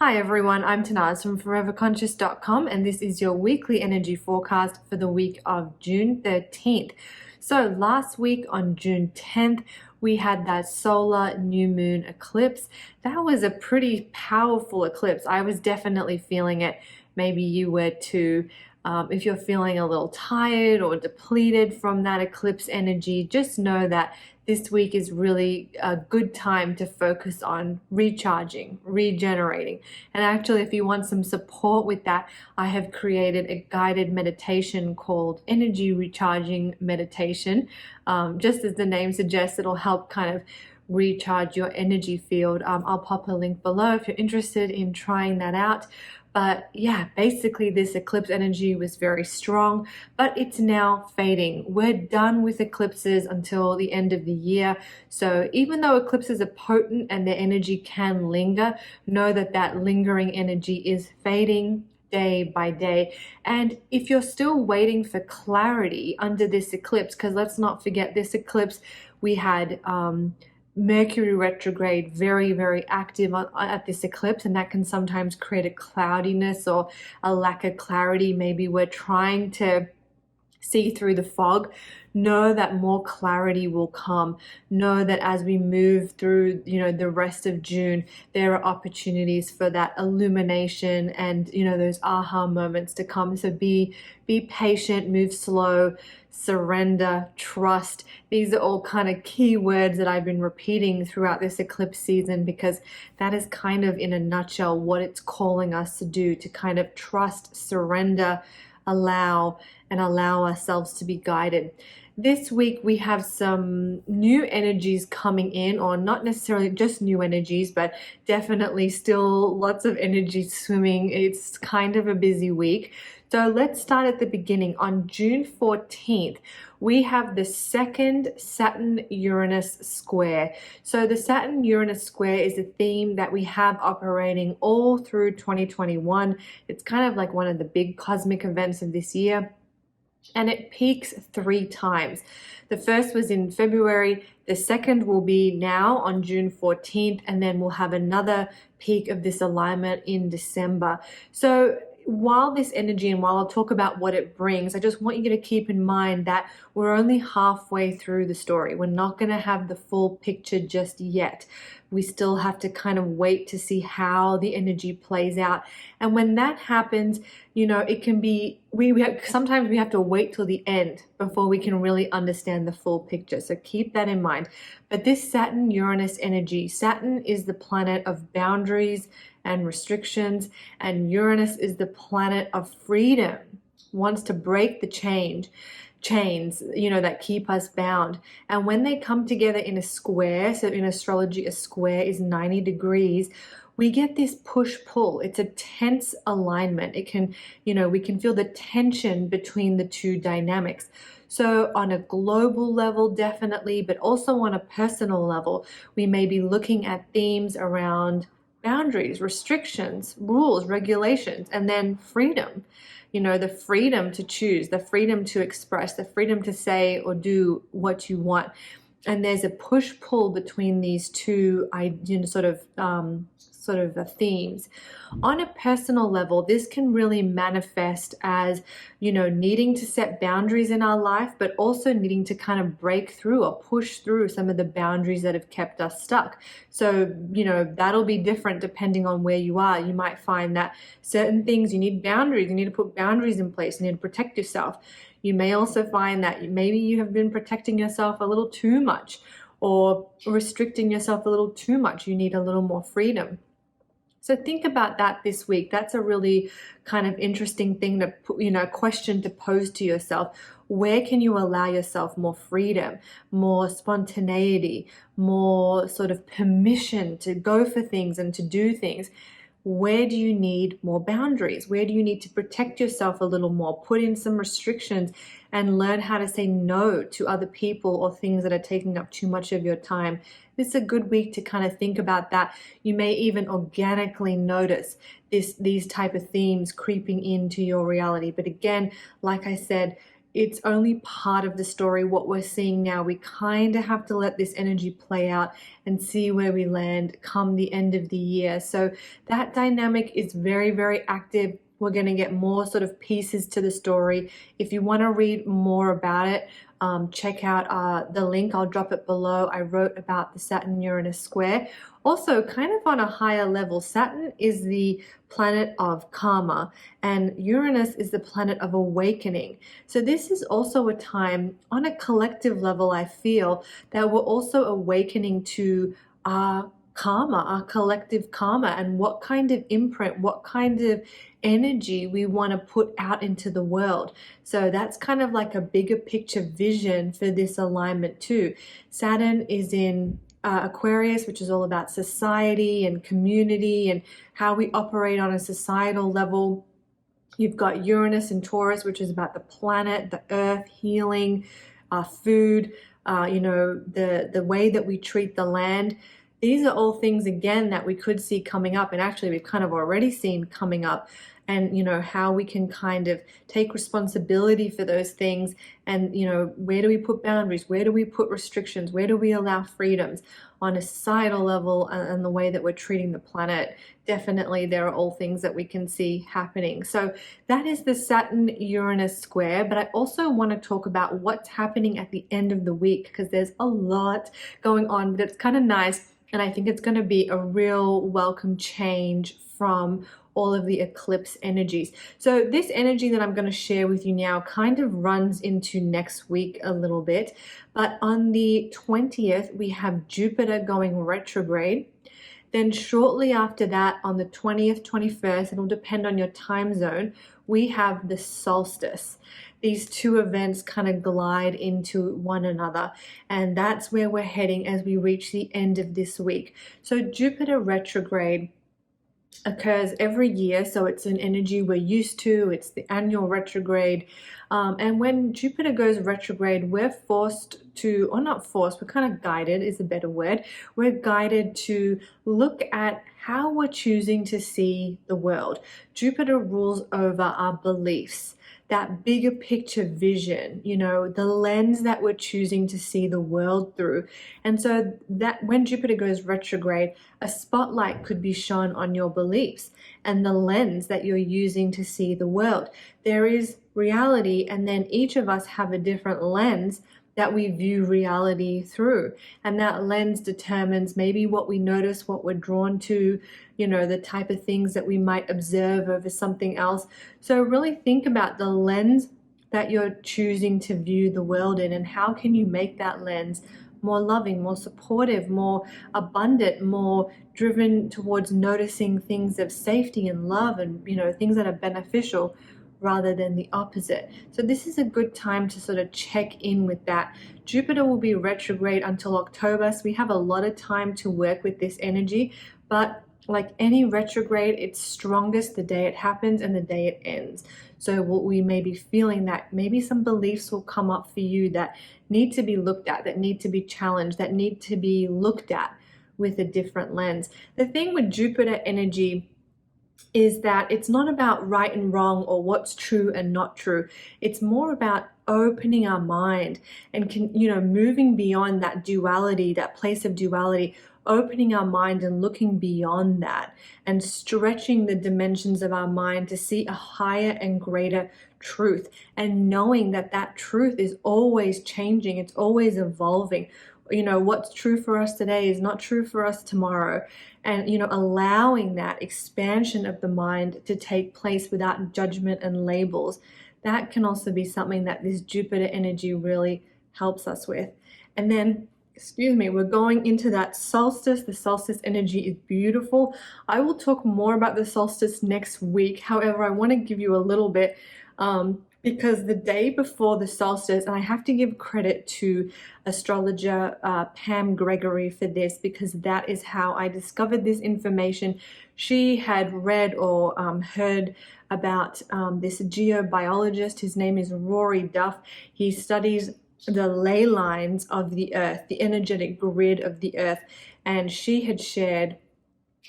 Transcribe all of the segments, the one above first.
Hi everyone, I'm Tanaz from foreverconscious.com and this is your weekly energy forecast for the week of June 13th. So last week on June 10th, we had that solar new moon eclipse. That was a pretty powerful eclipse. I was definitely feeling it. Maybe you were too. If you're feeling a little tired or depleted from that eclipse energy, just know that this week is really a good time to focus on recharging, regenerating. And actually, if you want some support with that, I have created a guided meditation called Energy Recharging Meditation. Just as the name suggests, it'll help kind of recharge your energy field. I'll pop a link below if you're interested in trying that out. But yeah, basically this eclipse energy was very strong, but it's now fading. We're done with eclipses until the end of the year. So even though eclipses are potent and their energy can linger, know that that lingering energy is fading day by day. And if you're still waiting for clarity under this eclipse, because let's not forget this eclipse, we had Mercury retrograde very, very active at this eclipse, and that can sometimes create a cloudiness or a lack of clarity. Maybe we're trying to see through the fog. Know that more clarity will come. Know that as we move through, the rest of June, there are opportunities for that illumination and, those aha moments to come. So be patient, move slow, surrender, trust. These are all kind of key words that I've been repeating throughout this eclipse season, because that is kind of in a nutshell what it's calling us to do, to kind of trust, surrender, allow ourselves to be guided. This week we have some new energies coming in, or not necessarily just new energies, but definitely still lots of energy swimming. It's kind of a busy week. So let's start at the beginning. On June 14th, we have the second Saturn Uranus square. So the Saturn Uranus square is a theme that we have operating all through 2021. It's kind of like one of the big cosmic events of this year. And it peaks 3 times. The first was in February, the second will be now on June 14th, and then we'll have another peak of this alignment in December. So while this energy, and while I'll talk about what it brings, I just want you to keep in mind that we're only halfway through the story. We're not going to have the full picture just yet. We still have to kind of wait to see how the energy plays out. And when that happens, it can be, sometimes we have to wait till the end before we can really understand the full picture. So keep that in mind. But this Saturn Uranus energy, Saturn is the planet of boundaries and restrictions, and Uranus is the planet of freedom, wants to break the chains, that keep us bound. And when they come together in a square, so in astrology, a square is 90 degrees, we get this push-pull. It's a tense alignment. It can, we can feel the tension between the two dynamics. So on a global level, definitely, but also on a personal level, we may be looking at themes around boundaries, restrictions, rules, regulations, and then freedom. The freedom to choose, the freedom to express, the freedom to say or do what you want. And there's a push-pull between these two, sort of themes. On a personal level, this can really manifest as, needing to set boundaries in our life, but also needing to kind of break through or push through some of the boundaries that have kept us stuck. So, that'll be different depending on where you are. You might find that certain things you need boundaries, you need to put boundaries in place, you need to protect yourself. You may also find that maybe you have been protecting yourself a little too much or restricting yourself a little too much. You need a little more freedom. So think about that this week. That's a really kind of interesting thing to, question to pose to yourself. Where can you allow yourself more freedom, more spontaneity, more sort of permission to go for things and to do things? Where do you need more boundaries? Where do you need to protect yourself a little more? Put in some restrictions and learn how to say no to other people or things that are taking up too much of your time. This is a good week to kind of think about that. You may even organically notice these type of themes creeping into your reality. But again, like I said, it's only part of the story. What we're seeing now, we kind of have to let this energy play out and see where we land come the end of the year. So that dynamic is very, very active. We're going to get more sort of pieces to the story. If you want to read more about it, check out the link. I'll drop it below. I wrote about the Saturn Uranus square. Also, kind of on a higher level, Saturn is the planet of karma and Uranus is the planet of awakening. So this is also a time on a collective level, I feel, that we're also awakening to our karma, our collective karma, and what kind of imprint, what kind of energy we want to put out into the world. So that's kind of like a bigger picture vision for this alignment too. Saturn is in Aquarius, which is all about society and community and how we operate on a societal level. You've got Uranus and Taurus, which is about the planet, the earth, healing, food, the way that we treat the land. These are all things, again, that we could see coming up, and actually we've kind of already seen coming up, and how we can kind of take responsibility for those things, and where do we put boundaries, where do we put restrictions, where do we allow freedoms on a societal level, and the way that we're treating the planet. Definitely there are all things that we can see happening. So that is the Saturn Uranus square, but I also want to talk about what's happening at the end of the week, because there's a lot going on that's kind of nice. And I think it's going to be a real welcome change from all of the eclipse energies. So this energy that I'm going to share with you now kind of runs into next week a little bit. But on the 20th, we have Jupiter going retrograde. Then shortly after that, on the 20th, 21st, it'll depend on your time zone, we have the solstice. These two events kind of glide into one another, and that's where we're heading as we reach the end of this week. So Jupiter retrograde occurs every year, so it's an energy we're used to. It's the annual retrograde, and when Jupiter goes retrograde, we're forced to, or not forced, we're kind of guided is a better word. We're guided to look at how we're choosing to see the world. Jupiter rules over our beliefs, that bigger picture vision, the lens that we're choosing to see the world through. And so that when Jupiter goes retrograde, a spotlight could be shone on your beliefs and the lens that you're using to see the world. There is reality, and then each of us have a different lens that we view reality through. And that lens determines maybe what we notice, what we're drawn to, the type of things that we might observe over something else. So really think about the lens that you're choosing to view the world in, and how can you make that lens more loving, more supportive, more abundant, more driven towards noticing things of safety and love and, things that are beneficial, rather than the opposite. So this is a good time to sort of check in with that. Jupiter will be retrograde until October, so we have a lot of time to work with this energy, but like any retrograde, it's strongest the day it happens and the day it ends. So what we may be feeling that maybe some beliefs will come up for you that need to be looked at, that need to be challenged, that need to be looked at with a different lens. The thing with Jupiter energy is that it's not about right and wrong or what's true and not true. It's more about opening our mind and moving beyond that duality, that place of duality, opening our mind and looking beyond that and stretching the dimensions of our mind to see a higher and greater truth, and knowing that that truth is always changing, it's always evolving. What's true for us today is not true for us tomorrow. And, allowing that expansion of the mind to take place without judgment and labels, that can also be something that this Jupiter energy really helps us with. And then, we're going into that solstice. The solstice energy is beautiful. I will talk more about the solstice next week. However, I want to give you a little bit, because the day before the solstice, and I have to give credit to astrologer Pam Gregory for this, because that is how I discovered this information. She had read or heard about this geobiologist. His name is Rory Duff. He studies the ley lines of the earth, the energetic grid of the earth, and she had shared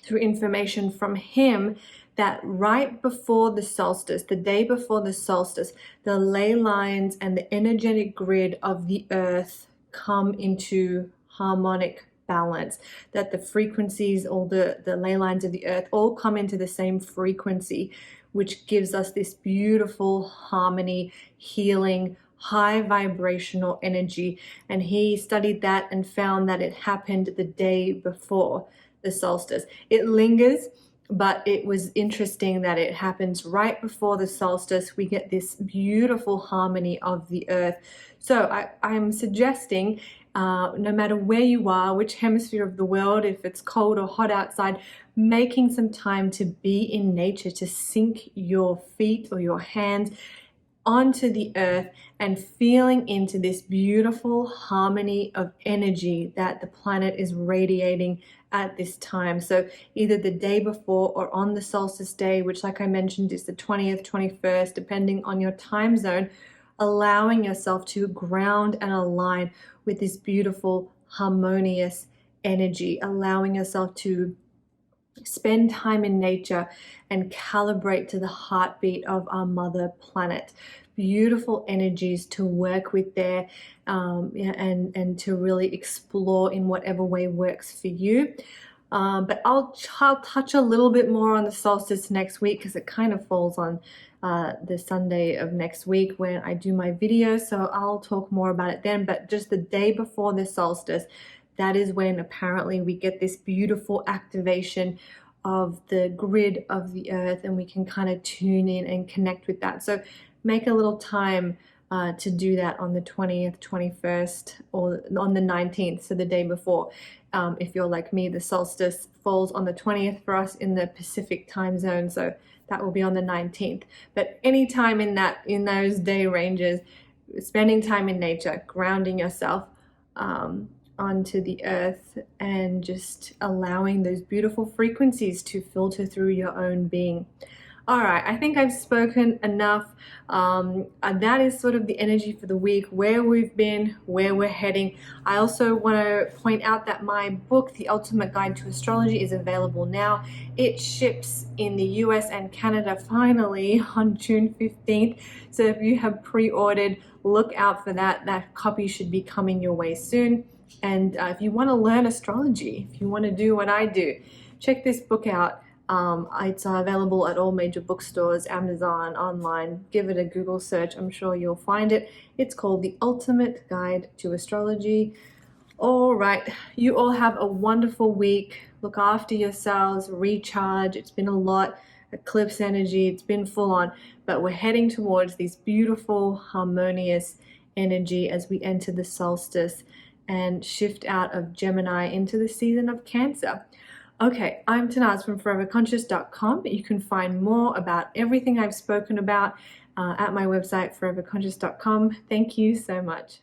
through information from him that right before the solstice, the day before the solstice, the ley lines and the energetic grid of the earth come into harmonic balance, that the frequencies, all the ley lines of the earth all come into the same frequency, which gives us this beautiful harmony, healing, high vibrational energy. And he studied that and found that it happened the day before the solstice. It lingers, but it was interesting that it happens right before the solstice. We get this beautiful harmony of the earth. So I'm suggesting, no matter where you are, which hemisphere of the world, if it's cold or hot outside, making some time to be in nature, to sink your feet or your hands onto the earth and feeling into this beautiful harmony of energy that the planet is radiating at this time. So either the day before or on the solstice day, which, like I mentioned, is the 20th, 21st, depending on your time zone, allowing yourself to ground and align with this beautiful harmonious energy, allowing yourself to spend time in nature and calibrate to the heartbeat of our mother planet. Beautiful energies to work with there, and to really explore in whatever way works for you. But I'll touch a little bit more on the solstice next week, because it kind of falls on the Sunday of next week when I do my video, so I'll talk more about it then. But just the day before the solstice, that is when apparently we get this beautiful activation of the grid of the earth, and we can kind of tune in and connect with that. So make a little time to do that on the 20th, 21st, or on the 19th, so the day before. If you're like me, the solstice falls on the 20th for us in the Pacific time zone, so that will be on the 19th. But anytime in those day ranges, spending time in nature, grounding yourself onto the earth, and just allowing those beautiful frequencies to filter through your own being. All right, I think I've spoken enough. That is sort of the energy for the week, where we've been, where we're heading. I also want to point out that my book, The Ultimate Guide to Astrology, is available now. It ships in the US and Canada finally on June 15th. So if you have pre-ordered, look out for that. That copy should be coming your way soon. And if you want to learn astrology, if you want to do what I do, check this book out. It's available at all major bookstores, Amazon, online. Give it a Google search. I'm sure you'll find it. It's called The Ultimate Guide to Astrology. All right. You all have a wonderful week. Look after yourselves. Recharge. It's been a lot. Eclipse energy. It's been full on. But we're heading towards this beautiful, harmonious energy as we enter the solstice and shift out of Gemini into the season of Cancer. Okay, I'm Tanaz from foreverconscious.com. You can find more about everything I've spoken about at my website, foreverconscious.com. Thank you so much.